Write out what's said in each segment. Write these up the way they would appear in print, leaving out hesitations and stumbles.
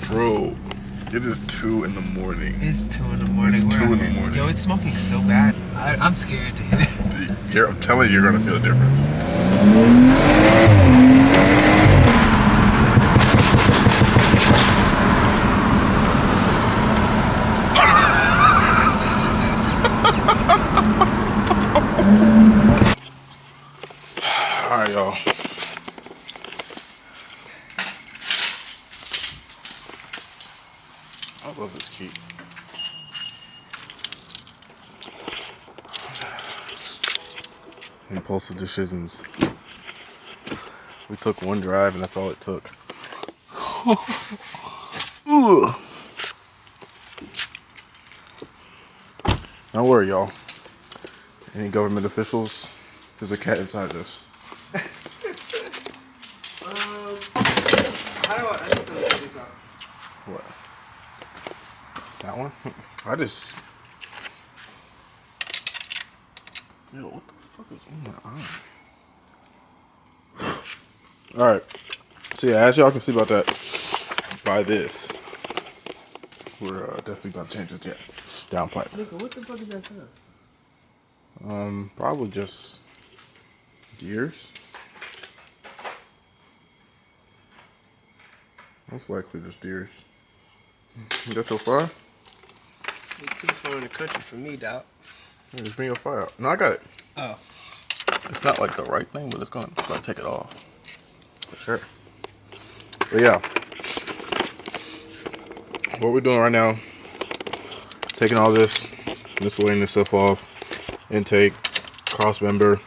Bro, it is 2 in the morning. It's 2 in the morning. It's 2 in the morning. Yo, it's smoking so bad. I'm scared to hit it. I'm telling you, you're gonna feel a difference. Alright, y'all. I love this key. Impulsive decisions. We took one drive and that's all it took. Ooh. Don't worry, y'all. Any government officials? There's a cat inside this. How do I need to look this up? What? That one? I just... Yo, what the fuck is on my eye? Alright. So yeah, as y'all can see about that, by this, we're definitely about to change it to downpipe. Nigga, what the fuck is that sound? Probably just gears. Most likely just deers. You got your fire? You're too far in the country for me, dog. Yeah, just bring your fire out. No, I got it. Oh. It's not like the right thing, but it's gonna take it off. For sure. But yeah. What we're doing right now, taking all this miscellaneous stuff off, intake, cross member.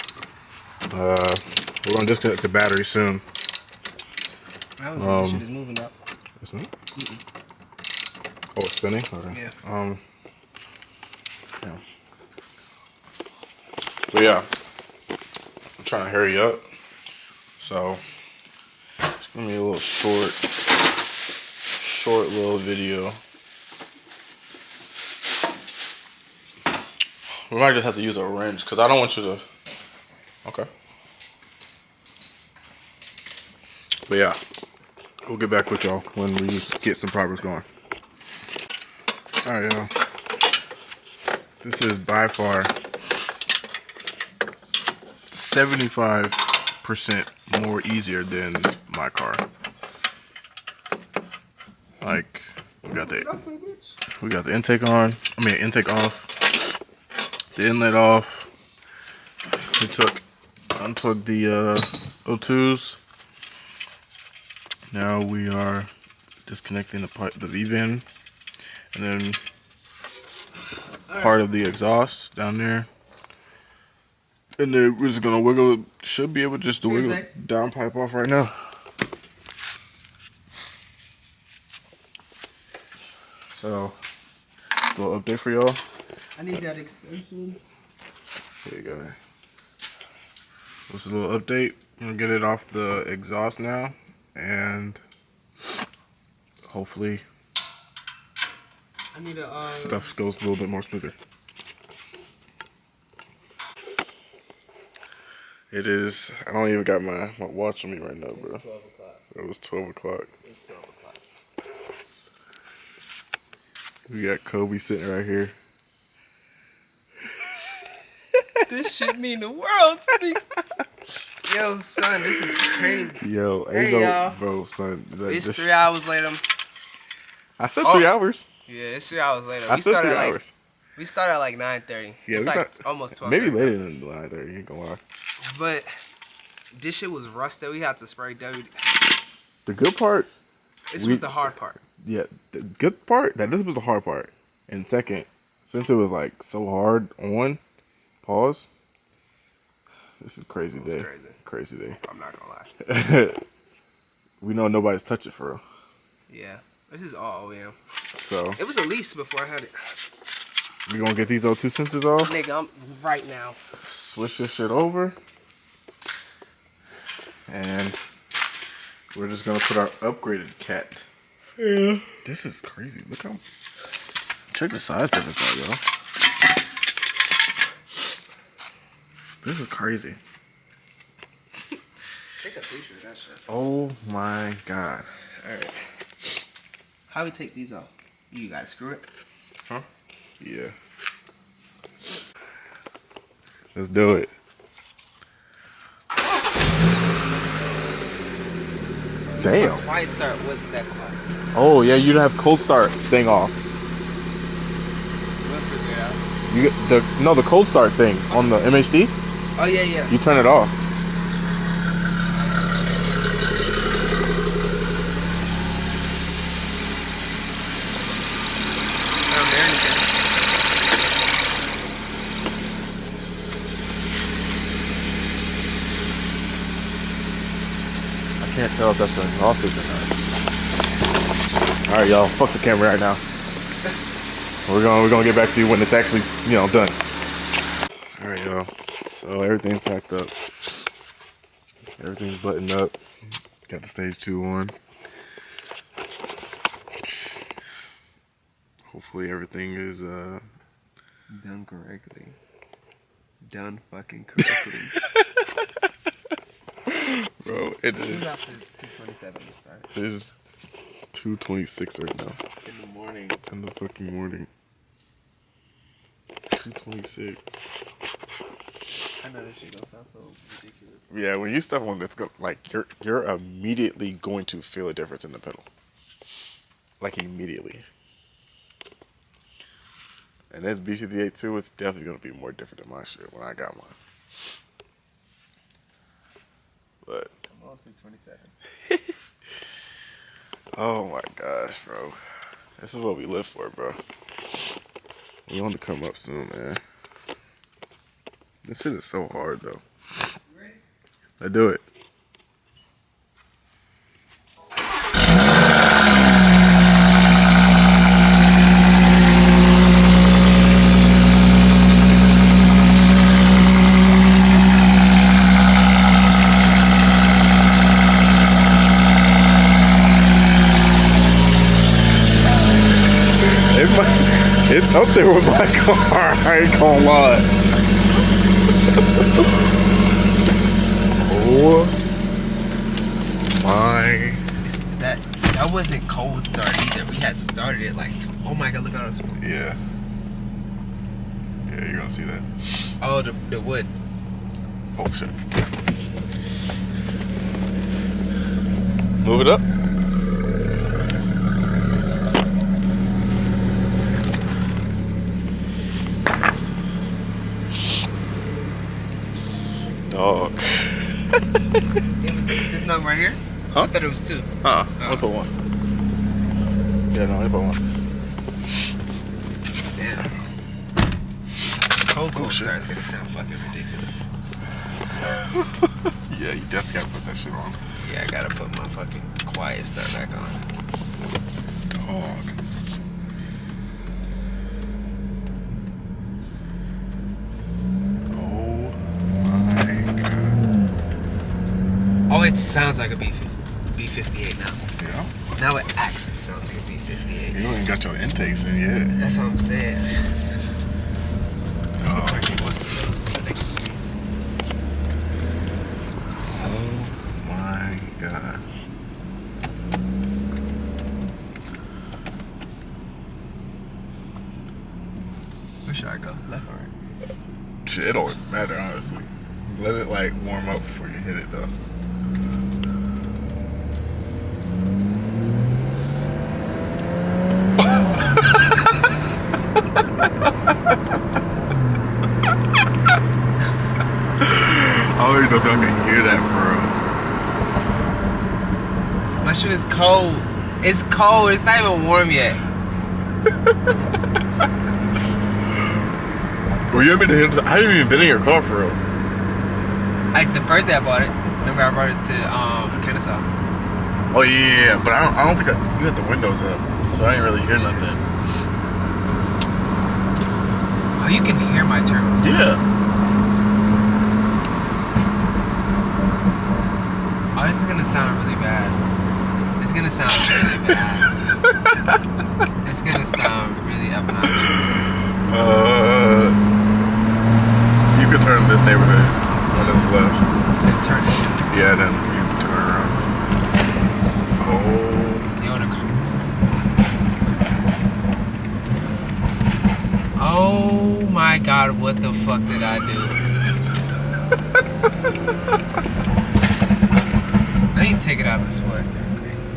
We're gonna disconnect the battery soon. I don't think this shit is moving up. Isn't it? Oh, it's spinning? Okay. Yeah. Yeah. But yeah, I'm trying to hurry up. So, it's gonna be a little short little video. We might just have to use a wrench because I don't want you to. Okay. But yeah, we'll get back with y'all when we get some progress going. Alright, y'all. This is by far 75% more easier than my car. Like, we got the intake on. I mean, intake off. The inlet off. We unplugged the O2s. Now we are disconnecting the V-bin, and then part of the exhaust down there. And then we're just gonna wiggle. Should be able to just wiggle the downpipe off right now. So, just a little update for y'all. I need that extension. There you go. Just a little update. I'm gonna get it off the exhaust now, and hopefully stuff goes a little bit more smoother. It is. I don't even got my watch on me right now, bro. It's 12 o'clock. It was 12 o'clock. It's 12 o'clock. We got Kobe sitting right here. This shit mean the world to me. Yo, son, this is crazy. Yo, hey, y'all. Bro, son. It's 3 hours later. I said 3 hours. Yeah, it's 3 hours later. I said 3 hours. We started at like 9:30. Yeah, it's like almost 12. Maybe later than 9:30. Ain't gonna lie. But this shit was rusted. We had to spray W. The good part. This was the hard part. Yeah, the good part. This was the hard part. And second, since it was like so hard on pause. This is a crazy day. Crazy day. I'm not gonna lie. We know nobody's touched it for real. Yeah, this is all OEM. So it was a lease before I had it. We gonna get these O2 sensors off. Nigga, I'm right now. Switch this shit over. And we're just gonna put our upgraded cat. Yeah. This is crazy. Look how. Check the size difference out, y'all. This is crazy. Take a picture of that shit. Oh my god. Alright. How we take these off? You gotta screw it. Huh? Yeah. Let's do it. Damn. Quiet start wasn't that quiet. Oh yeah, you don't have cold start thing off. We'll figure it out. You get the cold start thing on the MHD. Oh yeah. You turn it off. I can't tell if that's an exhaust leak or not. All right, y'all. Fuck the camera right now. We're gonna get back to you when it's actually done. All right, y'all. So everything's packed up. Everything's buttoned up. Got the stage 2 on. Hopefully everything is done correctly. Done fucking correctly. Bro, it This is. is after 2:27 to start. It is 2:26 right now. In the morning. In the fucking morning. 2:26. I know this shit gonna sound so ridiculous. Yeah, when you step on this, you're immediately going to feel a difference in the pedal. Like immediately. And this B58 too, it's definitely gonna be more different than my shit when I got mine. But I'm on 2:27. oh my gosh, bro. This is what we live for, bro. We want to come up soon, man. This shit is so hard, though. You ready? Let's do it. It's up there with my car, I ain't gonna lie. Oh my. That wasn't cold start either. We had started it like, oh my god, look at us. Yeah. Yeah, you're gonna see that. Oh, the wood. Oh shit. Move it up. Dog. This number right here? Huh? I thought it was 2. Only put 1. Yeah, no, only put 1. Damn. Cold shit. start's gonna sound fucking ridiculous. Yeah, you definitely gotta put that shit on. Yeah, I gotta put my fucking quiet start back on. Dog. Oh, it sounds like a B58 now. Yeah. Now it actually sounds like a B58. You ain't got your intakes in yet. That's what I'm saying. Oh. So they can see. Oh my god. Where should I go? Left or right? Shit, it don't matter, honestly. Let it like warm up before you hit it though. I don't even know if y'all can hear that for real. My shit is cold. It's cold. It's not even warm yet. Were you ever to hit? I haven't even been in your car for real. Like the first day I bought it. Remember I brought it to Kennesaw. Oh yeah, but I don't think you had the windows up, so I ain't really hear nothing. Oh, you can hear my turbo. Yeah. Oh, this is gonna sound really bad. It's gonna sound really bad. It's gonna sound really obnoxious. You could turn in this neighborhood on this left. You said turn it. Yeah, then you can turn around. Oh. Yo, the car. God, what the fuck did I do? I need to take it out this way.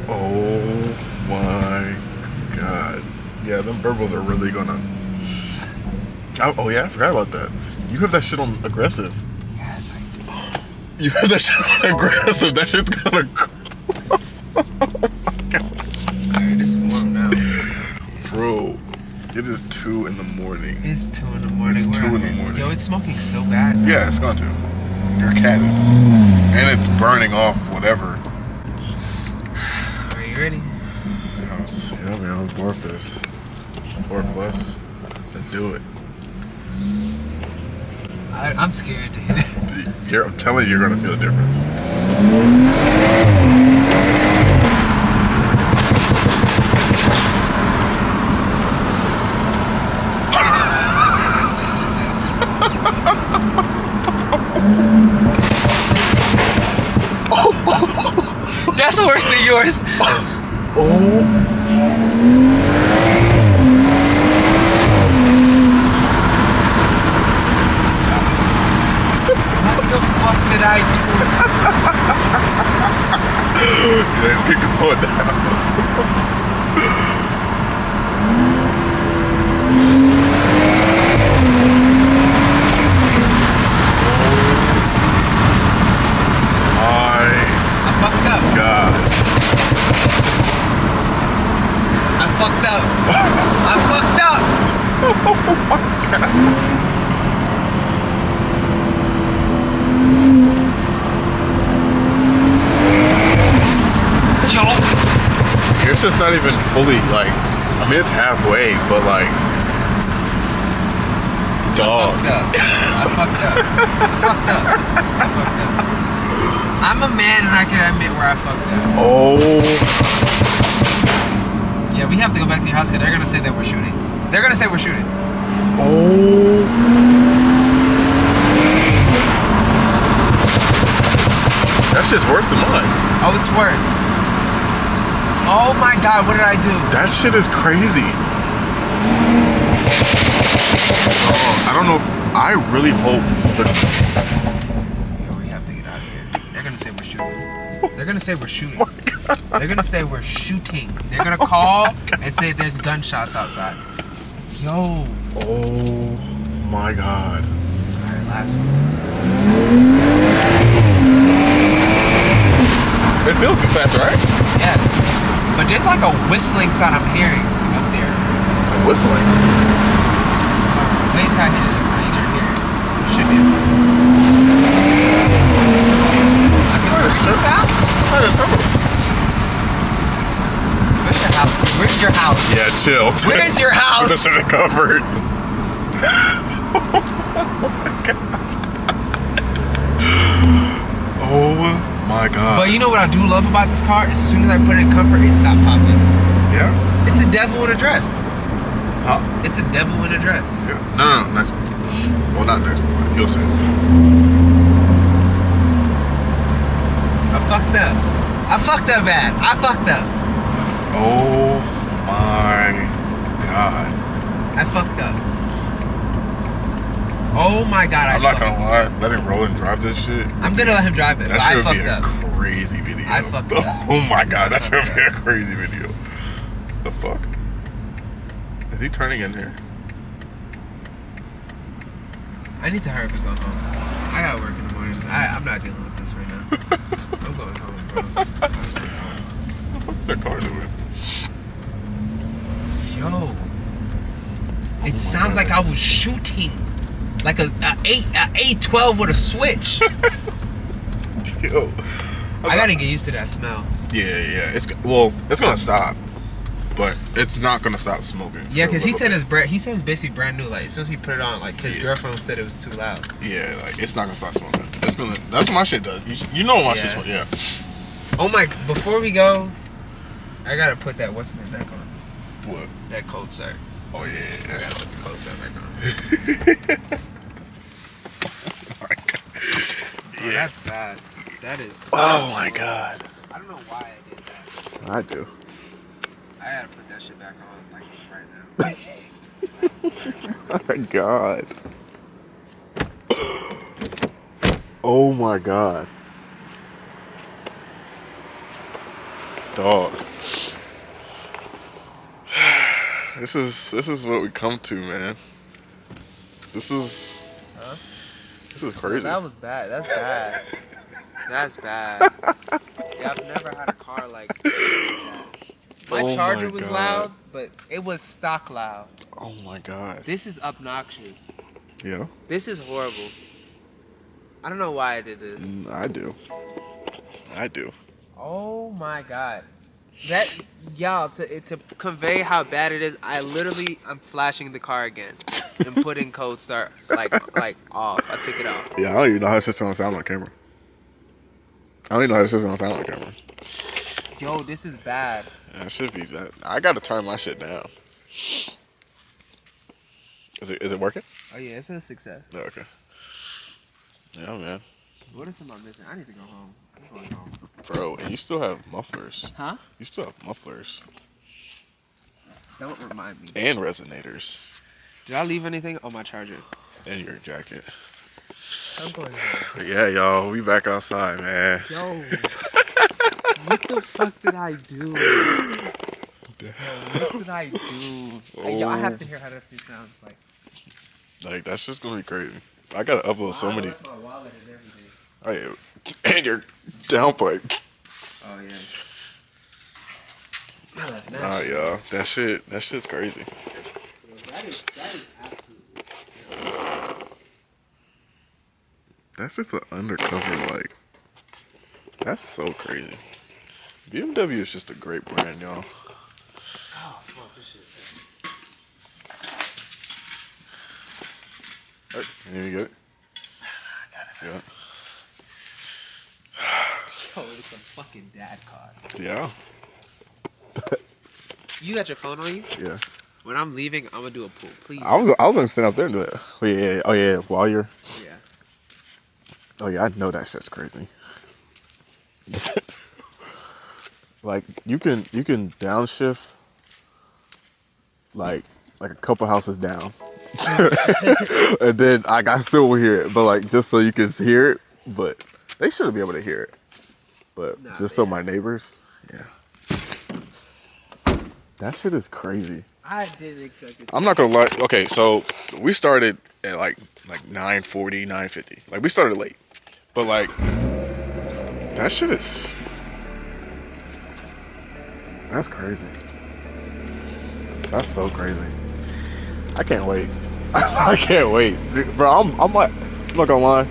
Oh my God. Yeah, them burbles are really gonna... Oh yeah, I forgot about that. You have that shit on aggressive. Yes, I do. You have that shit on aggressive. That shit's gonna... Alright, it's warm now. Bro, it is 2 in the morning. It's 2 in the morning. It's 2 in the Where- morning. Yo, it's smoking so bad. Yeah, it's going to. You're catting. And it's burning off whatever. Are you ready? Yeah, man, I was born for this. Sport Plus. Let's do it. I'm scared to hit it. I'm telling you, you're gonna feel a difference. That's worse than yours. Oh. What the fuck did I do? Let's get going down. I fucked up. God. I fucked up. I fucked up. Oh my God. Yo. Yours just not even fully, like, I mean, it's halfway, but like, dog. I fucked up. I'm a man and I can admit where I fucked up. Oh. Yeah, we have to go back to your house because they're gonna say that we're shooting. They're gonna say we're shooting. Oh. That's just worse than mine. Oh, it's worse. Oh my God, what did I do? That shit is crazy. I don't know if I really hope the... Yo, we have to get out of here. They're gonna say we're shooting. They're gonna say we're shooting. They're gonna say we're shooting. They're gonna call and say there's gunshots outside. Yo. Oh my God. Alright, last one. It feels good fast, right? Yes. But there's like a whistling sound I'm hearing up there. Whistling. Wait till I hit it this time. You're gonna hear it. You should be able to. Like a screeching sound? Where's your house? Where's your house? Yeah, chill. Where's your house? This is covered. Oh my God. But you know what I do love about this car? As soon as I put it in comfort, it stopped popping. Yeah? It's a devil in a dress. Huh? It's a devil in a dress. Yeah. No, next one. Well, not next one, but you'll see. I fucked up. I fucked up bad. I fucked up. Oh my God. I fucked up. Oh my God, I'm not gonna lie, letting Roland drive this shit. I'm gonna let him drive it, but That I should be fucked a up. crazy video. I fucked up. Oh my God, that should be a crazy video. The fuck? Is he turning in here? I need to hurry up and go home. I gotta work in the morning. I'm not dealing with this right now. I'm going home, bro. What's that car doing? Yo. It sounds like I was shooting. Like a A12 with a switch. Yo. I gotta get used to that smell. Yeah. It's gonna stop, but it's not gonna stop smoking. Yeah, because he said it's basically brand new. Like as soon as he put it on, like his girlfriend said it was too loud. Yeah, like it's not gonna stop smoking. That's what my shit does. You know my shit smoke. Yeah. Oh my! Before we go, I gotta put that what's in it back on. What? That cold start. Oh yeah. I gotta put the cold start back on. Oh my God. Oh, that's bad. That is. Oh my God. I don't know why I did that. I do. I gotta put that shit back on like right now. Oh my God. Oh my god. Dog. This is what we come to, man. This is crazy. That was bad. That's bad. That's bad. Yeah, I've never had a car like that. My Oh Charger my was God. loud, but it was stock loud. Oh my god. This is obnoxious. Yeah. This is horrible. I don't know why I did this. I do. Oh my god. That, y'all, to convey how bad it is, I'm flashing the car again and putting code start like off. I took it off. Yeah, I don't even know how this shit's gonna sound on camera. I don't even know how this shit's gonna sound on camera. Yo, this is bad. Yeah, it should be that. I gotta turn my shit down. Is it working? Oh yeah, it's a success. No, okay. Yeah, man. What else am I missing? I need to go home. I'm going home. Bro, and you still have mufflers. Huh? You still have mufflers. Don't remind me. And resonators. Did I leave anything on my charger? And your jacket. I'm going home. But yeah, y'all, we back outside, man. Yo. What the fuck did I do? Yo, what did I do? Yo, I have to hear how that shit sounds like. Like, that's just gonna be crazy. I gotta upload so many. My wallet and everything. Oh, yeah. And your downpipe. Oh yeah. I left that Nah, shit. y'all. That shit's crazy. Yo, that is absolutely. That's just an undercover, like. That's so crazy. BMW is just a great brand, y'all. Oh fuck, this shit. Hey, you get it? I got it. Yeah. Yo, it's a fucking dad card. Yeah. You got your phone on you? Yeah. When I'm leaving, I'm gonna do a pull, please. I was gonna stand up there and do it. Oh yeah. Oh yeah. While you're. Yeah. Oh yeah. I know that shit's crazy. Like you can downshift like a couple houses down, and then like I still will hear it, but like just so you can hear it, but they shouldn't be able to hear it, but Nah, just so my neighbors, yeah. That shit is crazy. I didn't expect it. I'm not gonna lie. Okay, so we started at like 9:40, 9:50. Like we started late, but like that shit is. That's crazy. That's so crazy. I can't wait. I can't wait, bro. I'm not gonna lie.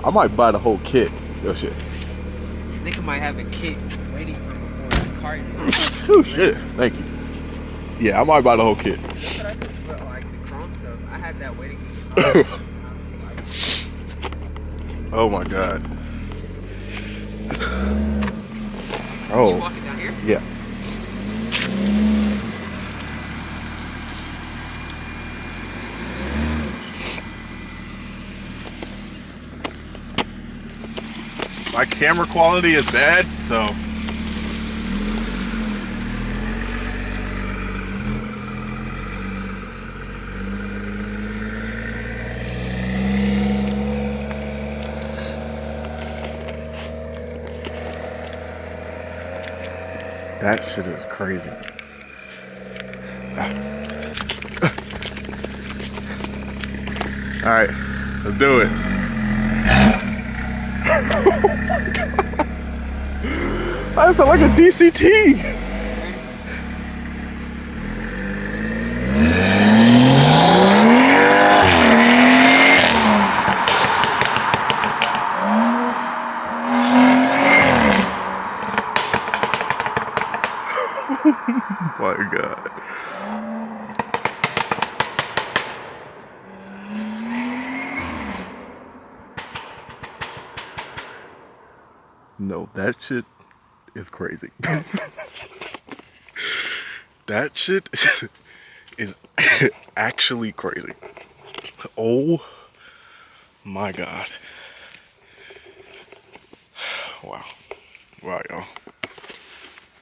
I might buy the whole kit. Yo, shit. Nigga might have a kit waiting for him before the cart. Oh shit. Thank you. Yeah, I might buy the whole kit. That's what I did for like the chrome stuff. I had that waiting for the cart. Oh my god. You Oh walking down here? yeah. My camera quality is bad, so. That shit is crazy. All right, let's do it. That sounds like a DCT. Oh my god. No, that shit is crazy. That shit is actually crazy. Oh my god. Wow. Wow, y'all.